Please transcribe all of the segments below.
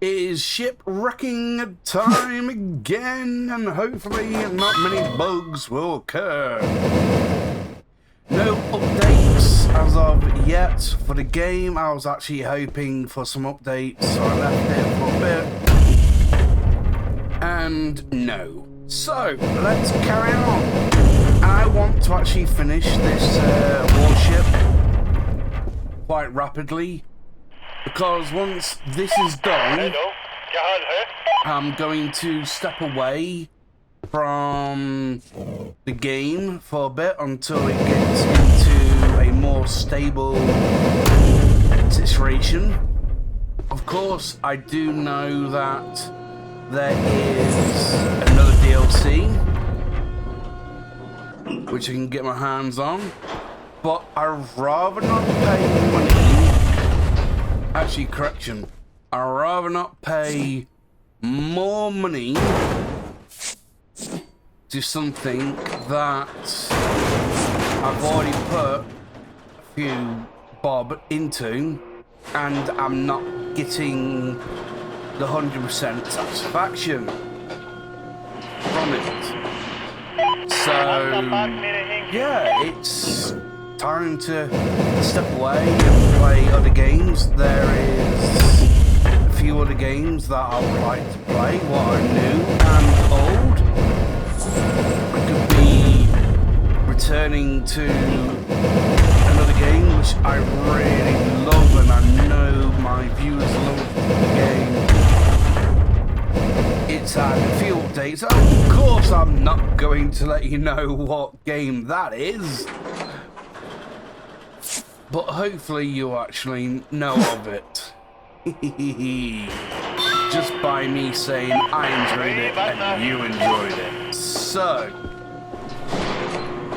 It is shipwrecking time again, and hopefully not many bugs will occur. No updates as of yet for the game. I was actually hoping for some updates, so I left it for a bit. And no. So, let's carry on. I want to actually finish this warship quite rapidly, because once this is done, I'm going to step away from the game for a bit until it gets into a more stable situation. Of course, I do know that there is another DLC which I can get my hands on, but I'd rather not pay money. Actually, correction. I'd rather not pay more money to something that I've already put a few bob into and I'm not getting the 100% satisfaction from it. So, yeah, it's time to step away and play other games. There is a few other games that I would like to play, what are new and old. I could be returning to another game which I really love, and I know my viewers love the game. It's had a few updates. Of course, I'm not going to let you know what game that is, but hopefully you actually know of it. Just by me saying I enjoyed it and you enjoyed it. So,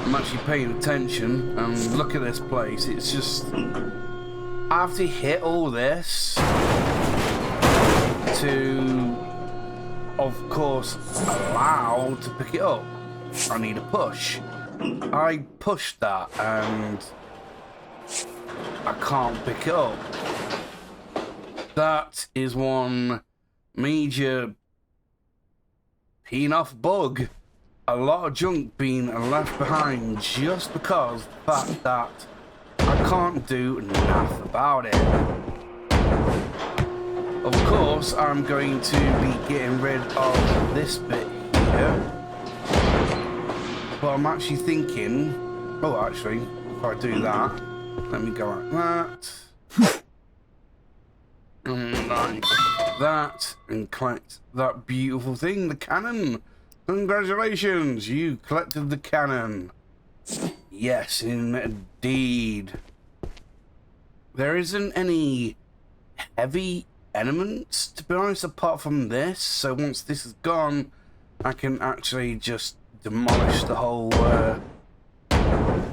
I'm actually paying attention and look at this place. It's just, I have to hit all this to, of course, allow to pick it up. I need a push. I pushed that and I can't pick it up. That is one major peeing off bug. A lot of junk being left behind just because of the fact that I can't do nothing about it. Of course, I'm going to be getting rid of this bit here. But I'm actually thinking, oh, actually, if I do that, let me go like that. And like that, and collect that beautiful thing, the cannon. Congratulations, you collected the cannon. Yes, indeed. There isn't any heavy elements, to be honest, apart from this. So once this is gone, I can actually just demolish the whole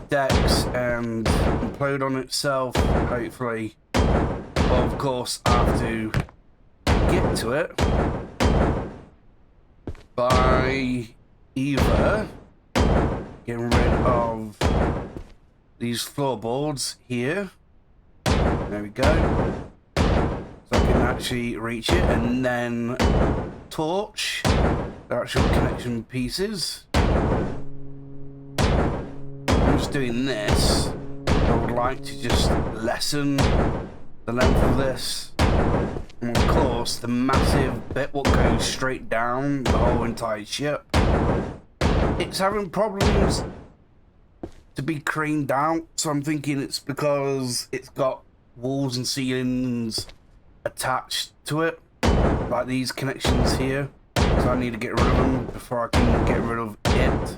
decks and implode on itself, hopefully. But of course, I have to get to it by either getting rid of these floorboards here. There we go. So I can actually reach it, and then torch the actual connection pieces. I'm just doing this. I would like to just lessen the length of this. And of course, the massive bit what goes straight down the whole entire ship. It's having problems to be craned out, so I'm thinking it's because it's got walls and ceilings attached to it, like these connections here. So I need to get rid of them before I can get rid of it.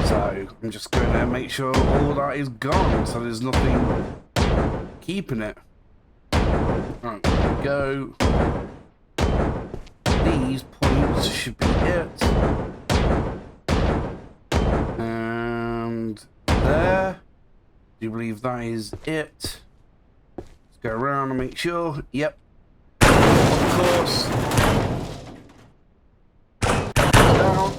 So I'm just going to make sure all that is gone, so there's nothing keeping it. Right, go. These points should be it. And there. Do you believe that is it? Let's go around and make sure. Yep. Of course. Down.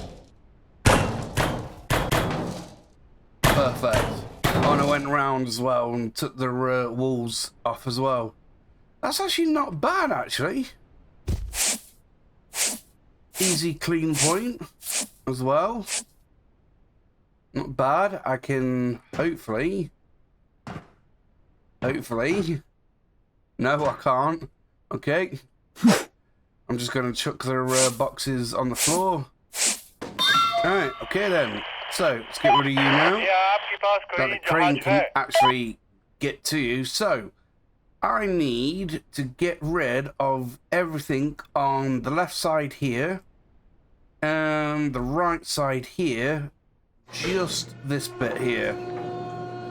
Perfect. Oh, and I went round as well and took the walls off as well. That's actually not bad, actually. easy clean point as well. Not bad. I can hopefully. No, I can't. Okay. I'm just going to chuck their boxes on the floor. Alright, okay then. So, let's get rid of you now. That the crane can actually get to you. So, I need to get rid of everything on the left side here. And the right side here. Just this bit here.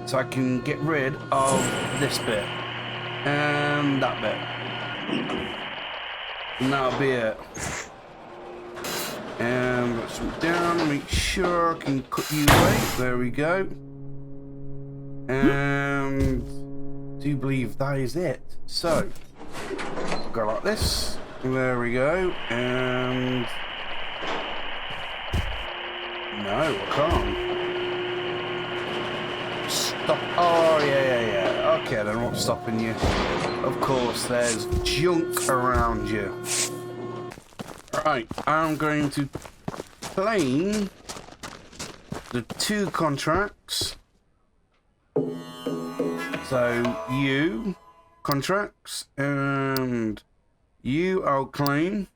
So I can get rid of this bit. And that bit. And that'll be it. And let's move down, make sure I can cut you away. There we go. And I do believe that is it. So, go like this. There we go. And no, I can't. Stop. Oh, yeah. Okay, then what's stopping you? Of course, there's junk around you. Right, I'm going to claim the 2 contracts. So, you, contracts, and you, I'll claim.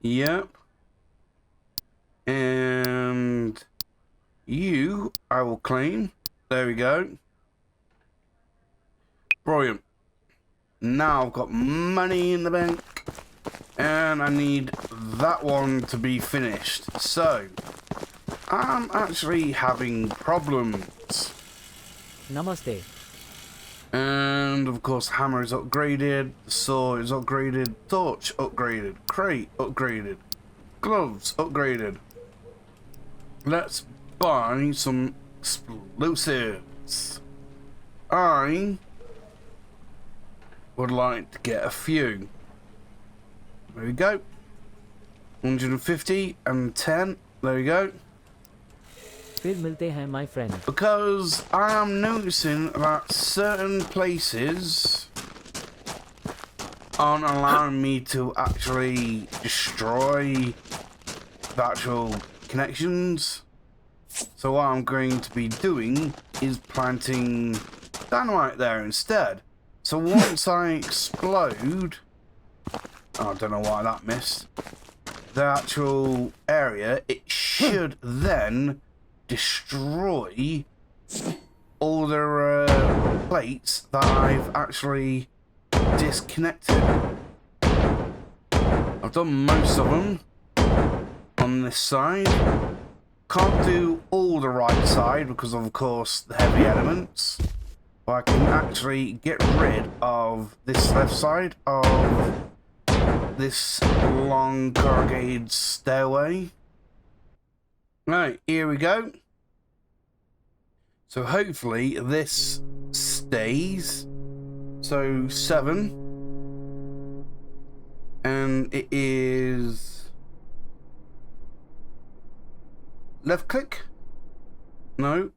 Yep. And you, I will claim. There we go. Brilliant. Now I've got money in the bank. And I need that one to be finished. So, I'm actually having problems. Namaste. And of course, hammer is upgraded, the saw is upgraded, torch upgraded, crate upgraded, gloves upgraded. Let's buy some explosives. I would like to get a few. There we go. 150 and 10. There we go. फिर मिलते हैं, my friend. Because I am noticing that certain places aren't allowing me to actually destroy the actual connections. So what I'm going to be doing is planting dynamite there instead. So once I explode, oh, I don't know why that missed, the actual area, it should then destroy all the plates that I've actually disconnected. I've done most of them on this side. Can't do all the right side because of course the heavy elements. But I can actually get rid of this left side of this long corrugated stairway. Right, here we go. So hopefully this stays. So 7. And it is left click? No.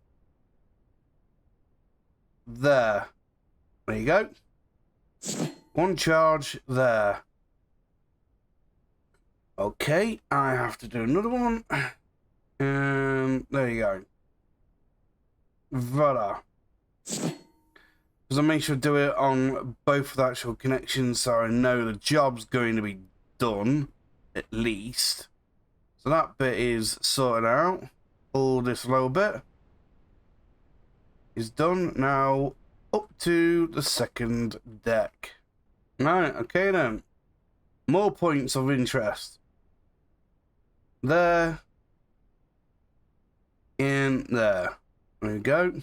There. There you go. One charge there. Okay, I have to do another one. And there you go. Voila. Because I make sure to do it on both of the actual connections so I know the job's going to be done, at least. So that bit is sorted out. All this lower bit is done. Now up to the second deck. Right, okay then. More points of interest. There. In there. There we go.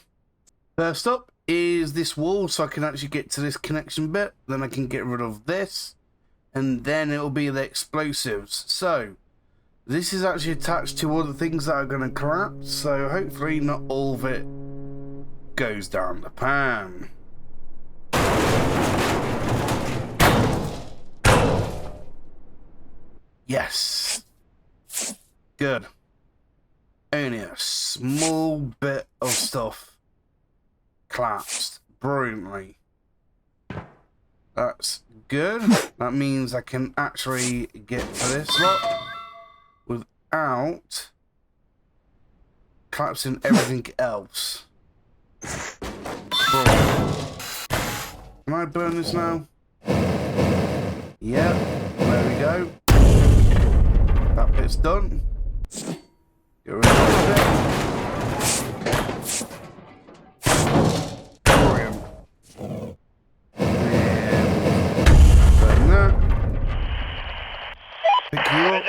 First up is this wall, so I can actually get to this connection bit. Then I can get rid of this. And then it'll be the explosives. So, this is actually attached to other things that are going to collapse. So, hopefully not all of it goes down the pan. Yes. Good. Only a small bit of stuff collapsed brilliantly. That's good. That means I can actually get to this lot without collapsing everything else. Boom. Can I burn this now? Yep. There we go. That bit's done. Get rid of that bit. Brilliant. Burn that. Pick you up.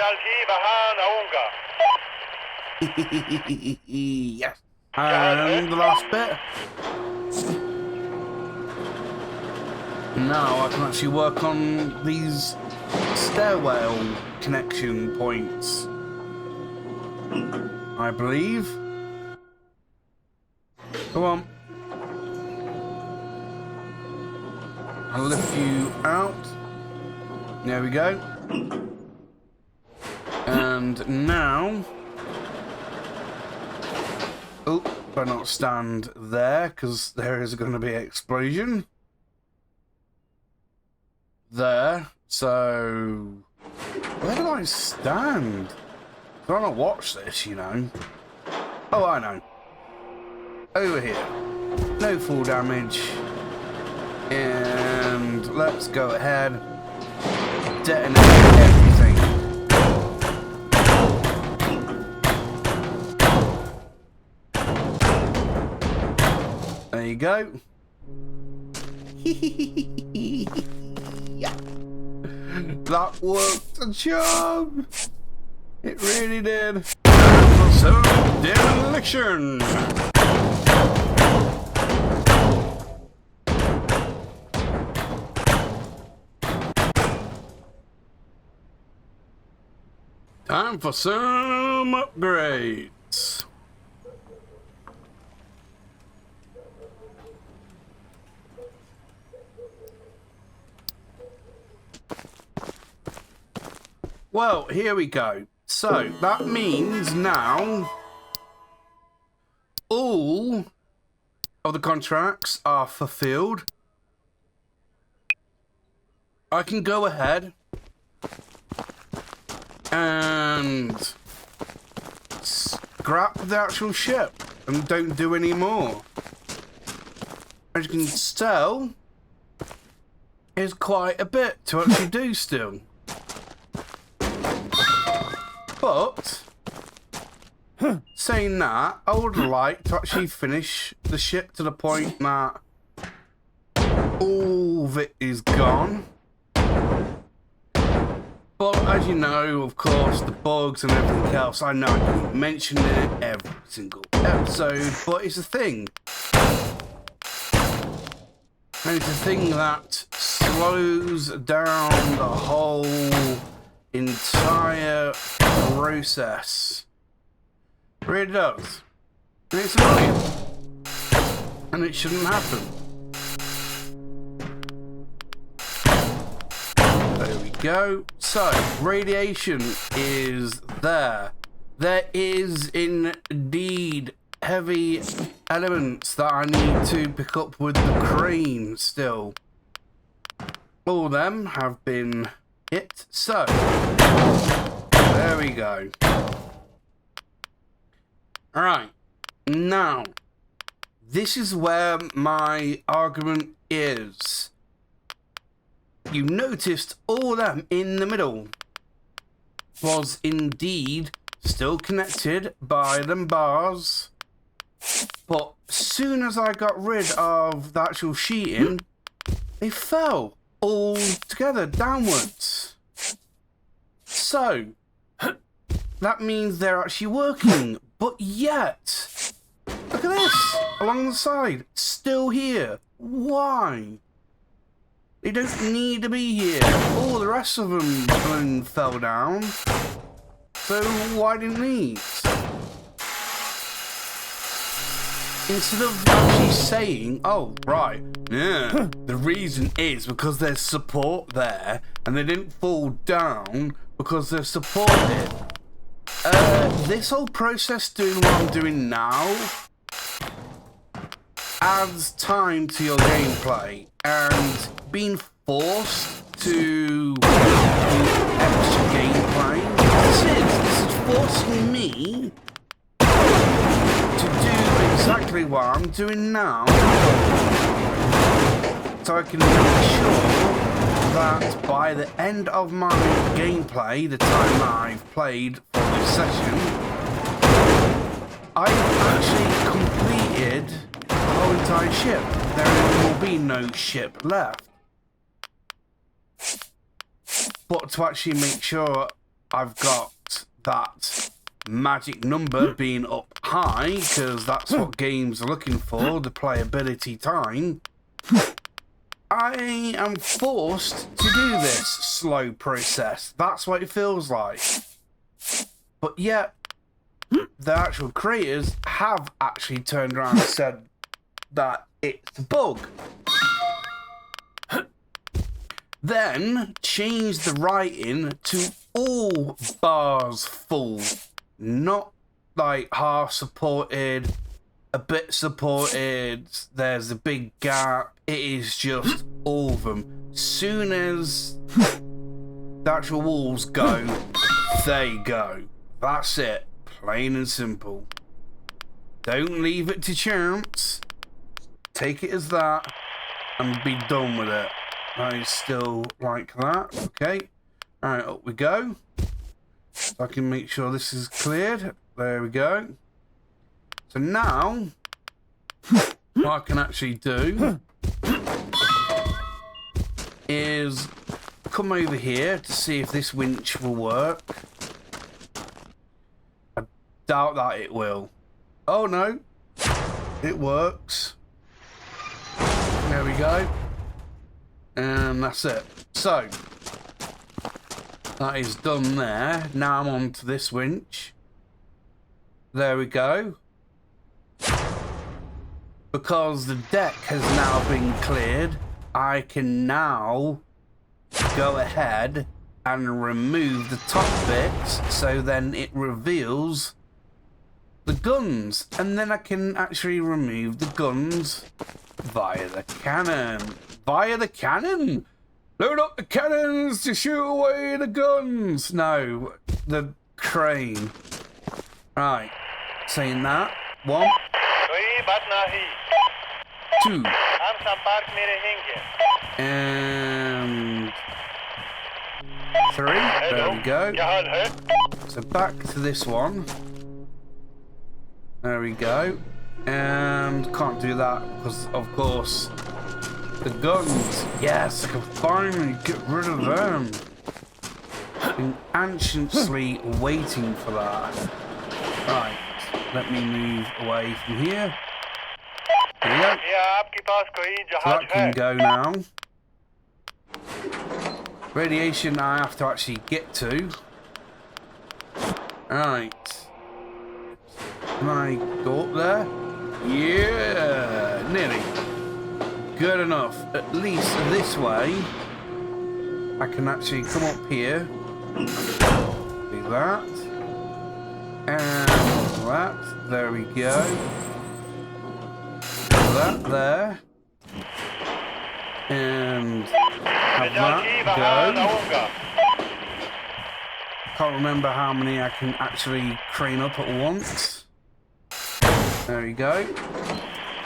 Yes. And the last bit. Now I can actually work on these stairwell connection points, I believe. Come on. I'll lift you out. There we go. And now... Oh, better not stand there, because there is going to be an explosion. There. So... Where do I stand? I don't want to watch this, you know. Oh, I know. Over here. No full damage. And let's go ahead. Detonate everything. There you go. That worked a charm. It really did. So, demolition. Time for some upgrades. Well, here we go. So, that means now all of the contracts are fulfilled. I can go ahead and scrap the actual ship and don't do any more. As you can tell, there's quite a bit to actually do still. But, saying that, I would like to actually finish the ship to the point that all of it is gone. But as you know, of course, the bugs and everything else, I know I keep mentioning it every single episode, but it's a thing. And it's a thing that slows down the whole entire process. It really does. And it's annoying. And it shouldn't happen. There we go. So, radiation is there. There is indeed heavy elements that I need to pick up with the crane still. All of them have been hit. So, there we go. Alright. Now, this is where my argument is. You noticed all of them in the middle was indeed still connected by them bars, but soon as I got rid of the actual sheeting, they fell all together downwards. So that means they're actually working, but yet look at this along the side, still here. Why? They don't need to be here. All the rest of them fell down. So why didn't these? Instead of actually saying, oh, right, yeah, the reason is because there's support there and they didn't fall down because they're supported. This whole process doing what I'm doing now adds time to your gameplay, and being forced to do extra gameplay. This is forcing me to do exactly what I'm doing now, so I can make sure that by the end of my gameplay, the time I've played for this session, I've actually completed the whole entire ship. There will be no ship left. But to actually make sure I've got that magic number being up high, because that's what games are looking for, the playability time, I am forced to do this slow process. That's what it feels like. But yet, the actual creators have actually turned around and said that it's a bug. Then change the writing to all bars full, not like half supported, a bit supported, there's a big gap. It is just all of them. Soon as the actual walls go, they go. That's it. Plain and simple. Don't leave it to chance. Take it as that and be done with it. I still like that. Okay. Alright, up we go. So I can make sure this is cleared. There we go. So now, what I can actually do is come over here to see if this winch will work. I doubt that it will. Oh no, it works. There we go. And that's it. So, that is done there. Now I'm on to this winch. There we go. Because the deck has now been cleared, I can now go ahead and remove the top bits, so then it reveals the guns, and then I can actually remove the guns via the cannon. Via the cannon! Load up the cannons to shoot away the guns! No, the crane. Right, saying that. 1, 2, and 3. There we go. So back to this one. There we go. And can't do that because, of course, the guns. Yes, I can finally get rid of them. Been anxiously waiting for that. Right, let me move away from here. There we go. So that can go now. Radiation I have to actually get to. Right. Can I go up there? Yeah, nearly. Good enough. At least this way, I can actually come up here. Do that. And that. There we go. That there. And have that go. Can't remember how many I can actually crane up at once. There you go.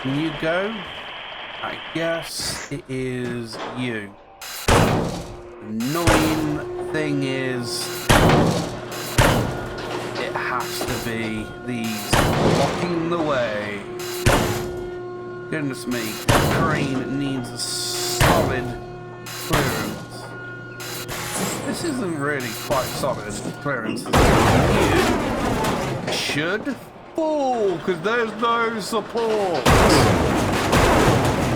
Can you go? I guess it is you. Annoying thing is, it has to be these blocking the way. Goodness me, the crane needs a solid clearance. This isn't really quite solid clearance. You should fall, because there's no support.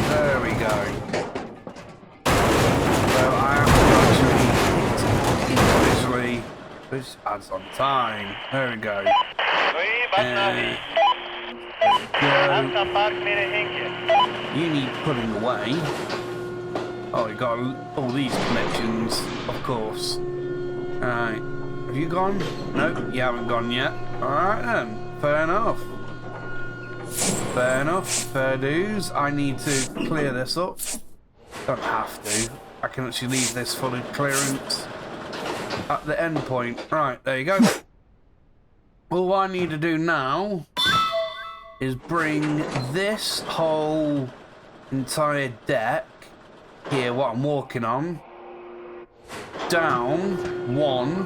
There we go. So I have to actually individually, which adds on time. There we go. You need putting away. Oh, you got all these connections, of course. Alright. Have you gone? No, you haven't gone yet. Alright then. Fair enough. Fair enough. Fair dues. I need to clear this up. Don't have to. I can actually leave this full of clearance at the end point. Right, there you go. All I need to do now is bring this whole entire deck here, what I'm walking on, down one,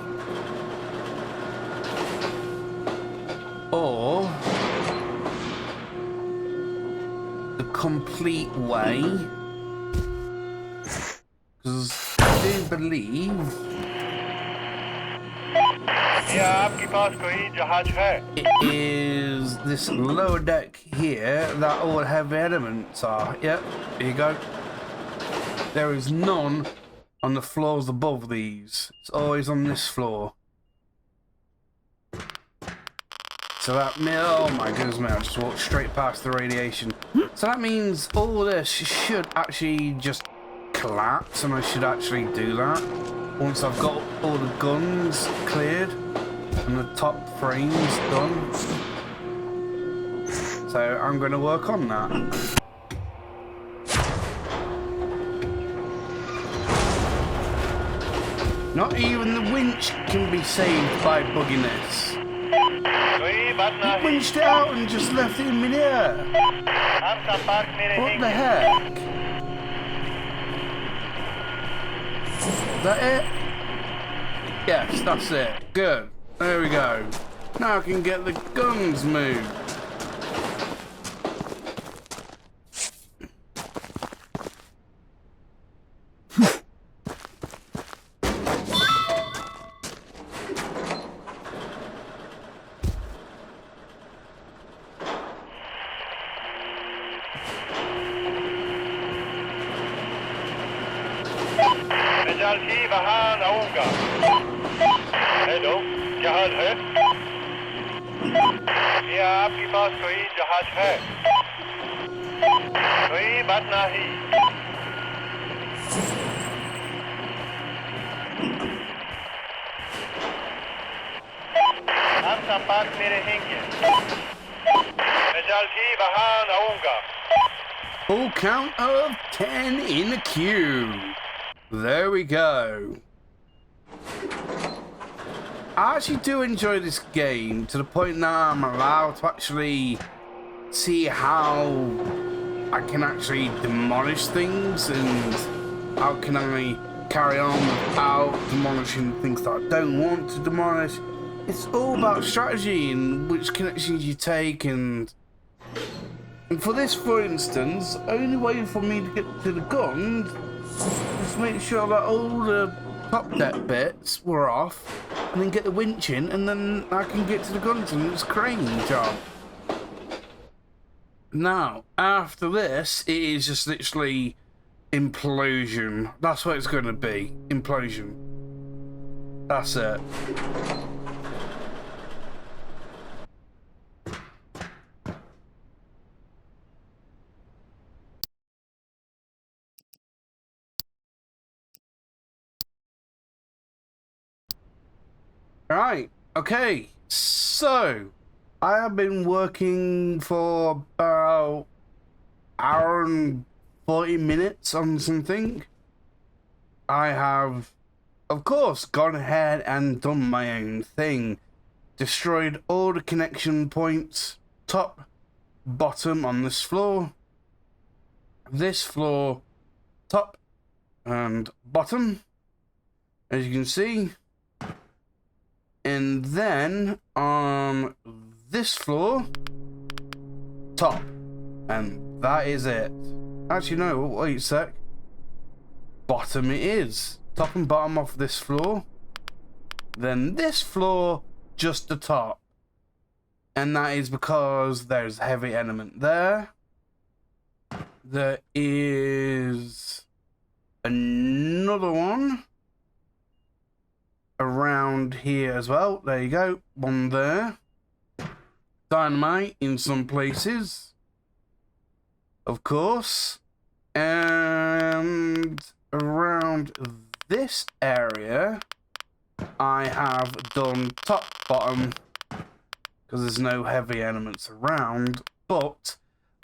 or the complete way, because I do believe it is this lower deck here that all heavy elements are. Yep, here you go. There is none on the floors above these. It's always on this floor. So that means, oh my goodness, man, I just walked straight past the radiation. So that means all this should actually just collapse, and I should actually do that once I've got all the guns cleared and the top frames done. So I'm going to work on that. Not even the winch can be saved by bugginess. You winched it out and just left it in midair. What the heck? Is that it? Yes, that's it. Good. There we go. Now I can get the guns moved. Hello, जहाज है? क्या आपके पास कोई जहाज है? कोई बात नहीं। हम संपर्क में रहेंगे। मैं जल्द ही वहां आऊंगा। Full count of 10 in the queue. There we go. I actually do enjoy this game to the point that I'm allowed to actually see how I can actually demolish things and how can I carry on without demolishing things that I don't want to demolish. It's all about strategy and which connections you take, and for this, for instance, only way for me to get to the guns is to make sure that all the top deck bits were off and then get the winch in, and then I can get to the guns and it's a crane job. Now, after this, it is just literally implosion. That's what it's going to be. Implosion. That's it. Right, okay, so I have been working for about an hour and 40 minutes on something. I have, of course, gone ahead and done my own thing. Destroyed all the connection points, top, bottom on this floor, top and bottom, as you can see. And then on this floor, top. And that is it. Actually, no, wait a sec. Bottom it is. Top and bottom of this floor. Then this floor, just the top. And that is because there's a heavy element there. There is another one around here as well. There you go. One there. Dynamite in some places, of course. And around this area, I have done top, bottom, because there's no heavy elements around. But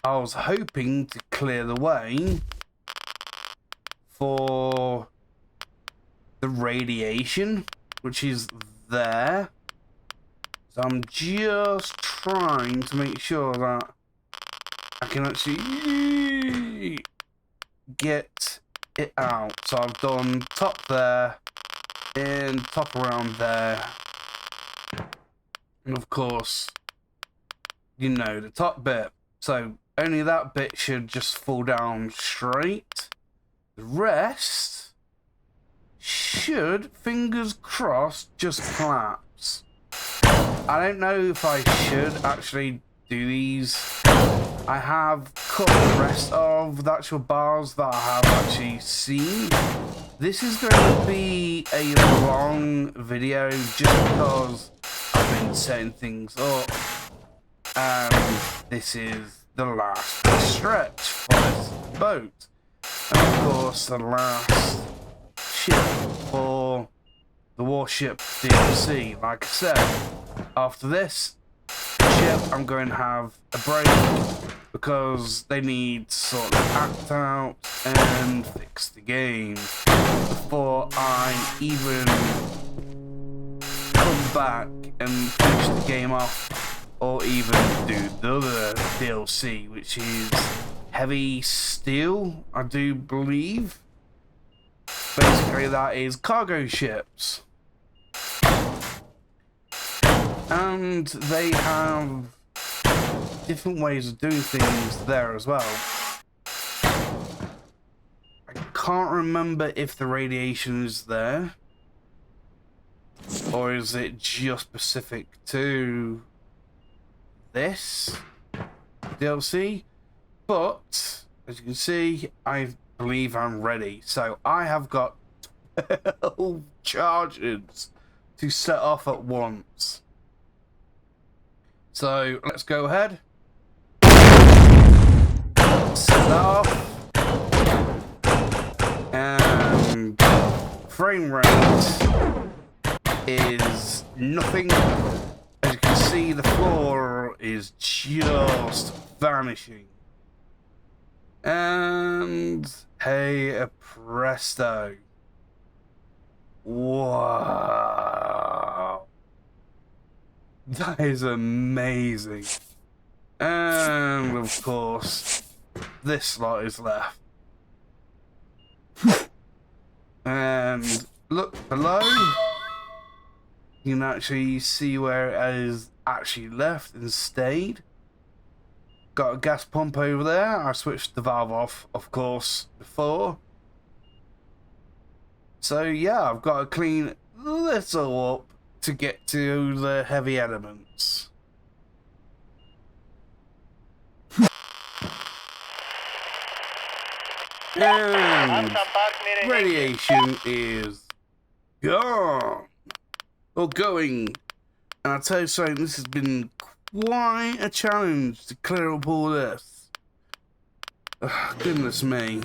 I was hoping to clear the way for the radiation, which is there. So I'm just trying to make sure that I can actually get it out. So I've done top there and top around there. And of course, you know, the top bit. So only that bit should just fall down straight. The rest should, fingers crossed, just collapse. I don't know if I should actually do these. I have cut the rest of the actual bars that I have actually seen. This is going to be a long video just because I've been setting things up. And this is the last stretch for this boat. And of course the last ship for the Warship DLC. Like I said, after this ship I'm going to have a break because they need to sort the act out and fix the game before I even come back and finish the game off, or even do the other DLC, which is Heavy Steel, I do believe. Basically that is cargo ships. And they have different ways of doing things there as well. I can't remember if the radiation is there, or is it just specific to this DLC. But as you can see, I believe I'm ready. So I have got 12 charges to set off at once. So let's go ahead. Set off. And frame rate is nothing. As you can see, the floor is just vanishing. And hey presto. Wow. That is amazing. And of course, this slot is left. And look below. You can actually see where it is actually left and stayed. Got a gas pump over there. I switched the valve off, of course, before. So yeah, I've got to clean this all up to get to the heavy elements. And radiation is gone. Or going. And I'll tell you something, this has been quite a challenge to clear up all this. Ugh, goodness me.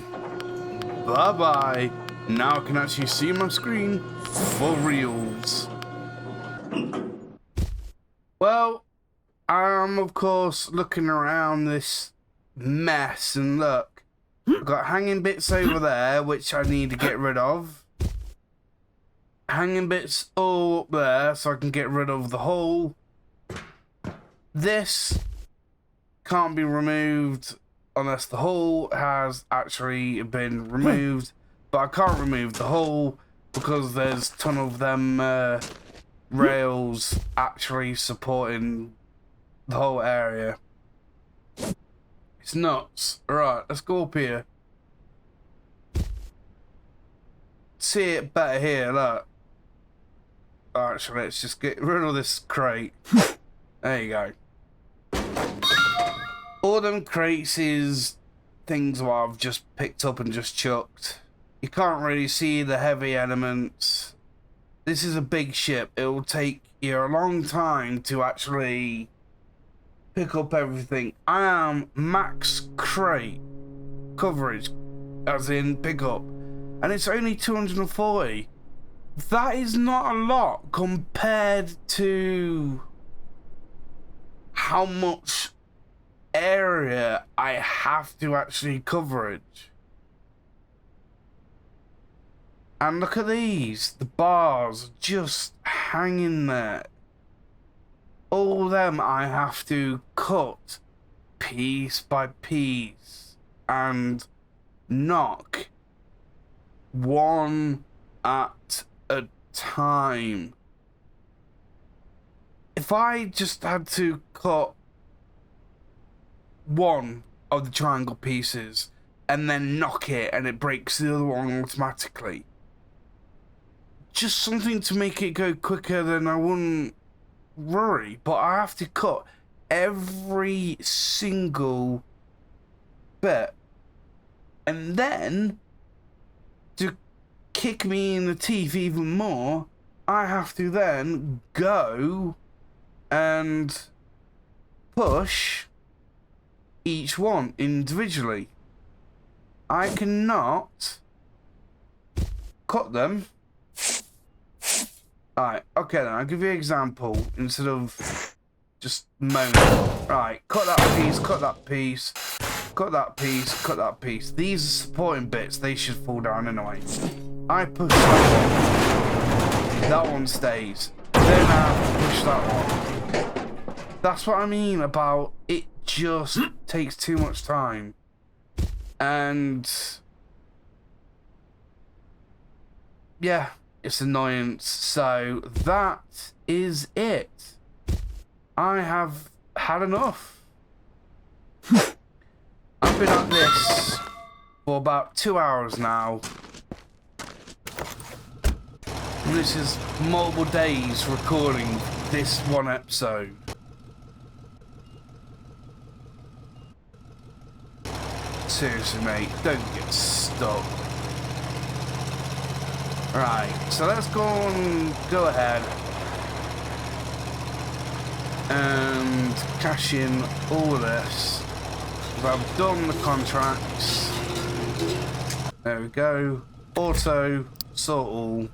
Bye bye. Now I can actually see my screen for reals. Well, I'm of course looking around this mess, and look, I've got hanging bits over there which I need to get rid of. Hanging bits all up there so I can get rid of the hole. This can't be removed unless the hole has actually been removed, but I can't remove the hole because there's a ton of them rails actually supporting the whole area. It's nuts. Alright, let's go up here. See it better here, look. Actually, let's just get rid of this crate. There you go. All them crates is things what I've just picked up and just chucked. You can't really see the heavy elements. This is a big ship. It will take you a long time to actually pick up everything. I am max crate coverage, as in pick up, and it's only 240. That is not a lot compared to how much area I have to actually coverage. And look at these. The bars just hanging there. All them I have to cut piece by piece and knock one at a time. If I just had to cut one of the triangle pieces and then knock it and it breaks the other one automatically, just something to make it go quicker, then I wouldn't worry. But I have to cut every single bit, and then to kick me in the teeth even more, I have to then go and push each one individually. I cannot cut them. Alright, okay then, I'll give you an example instead of just moaning. Right, cut that piece, cut that piece, cut that piece, cut that piece. These are supporting bits, they should fall down anyway. I push that one. That one stays. Then I have to push that one. That's what I mean about it just takes too much time. And yeah, it's annoyance. So that is it. I have had enough. I've been at this for about 2 hours now. This is multiple days recording this one episode. Seriously, mate, don't get stuck. Right, so let's go ahead and cash in all of this. I've done the contracts. There we go. Auto, sort all.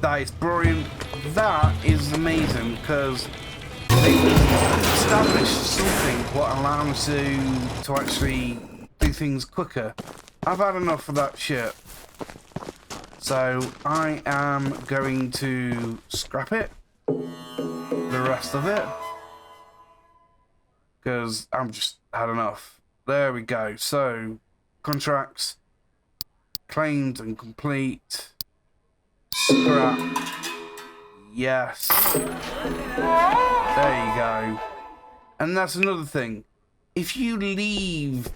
That is brilliant. That is amazing because they established something what allows you to actually do things quicker. I've had enough of that shit. So I am going to scrap it. The rest of it. Because I'm just had enough. There we go. So contracts claimed and complete. Scrap. Yes. There you go. And that's another thing. If you leave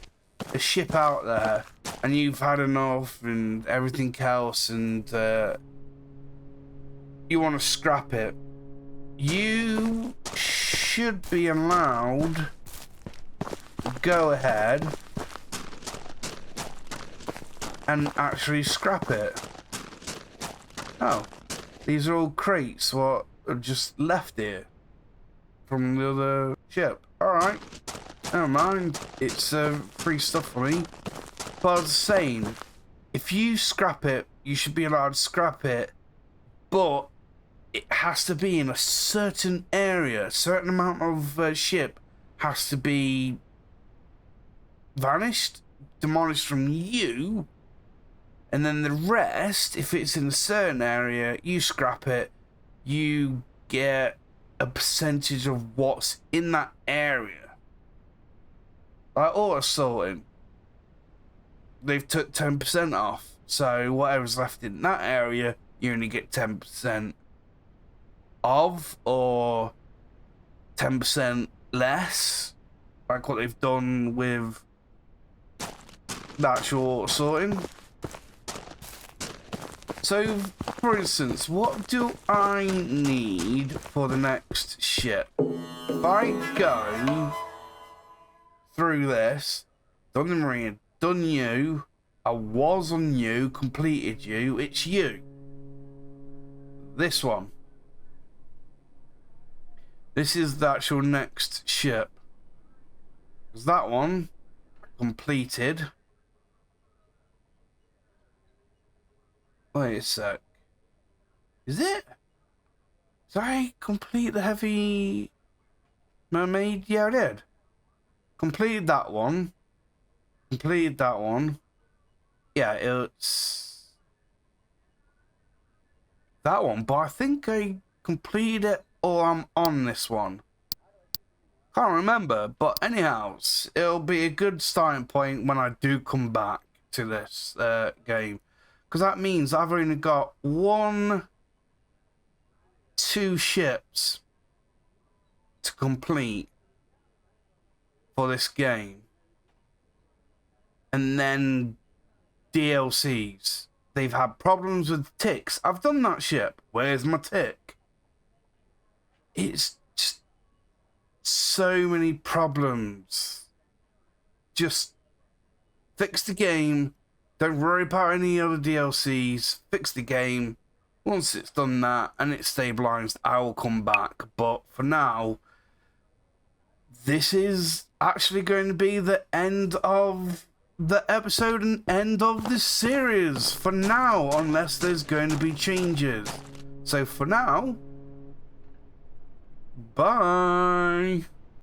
a ship out there and you've had enough and everything else and you want to scrap it, you should be allowed to go ahead and actually scrap it. Oh, these are all crates what are just left here from the other ship. Alright, never mind. It's free stuff for me. But I was saying, if you scrap it, you should be allowed to scrap it, but it has to be in a certain area. A certain amount of ship has to be vanished, demolished from you, and then the rest, if it's in a certain area, you scrap it, you get a percentage of what's in that area. Like auto sorting, they've took 10% off, so whatever's left in that area, you only get 10% of, or 10% less, like what they've done with the actual auto sorting. So, for instance, what do I need for the next ship? If I go through this, done the marine, done you, I was on you, completed you, it's you. This one. This is the actual next ship. Is that one completed? Wait a sec. Is it? Did I complete the heavy mermaid? Yeah, I did. Completed that one. Completed that one. yeah, it's that one. But I think I completed it or I'm on this one. Can't remember, but anyhow, it'll be a good starting point when I do come back to this game. Because that means I've only got 2 ships to complete for this game. And then DLCs. They've had problems with ticks. I've done that ship. Where's my tick? It's just so many problems. Just fix the game. Don't worry about any other DLCs. Fix the game. Once it's done that and it's stabilized, I will come back. But for now, this is actually going to be the end of the episode and end of this series. For now, unless there's going to be changes. So for now, bye.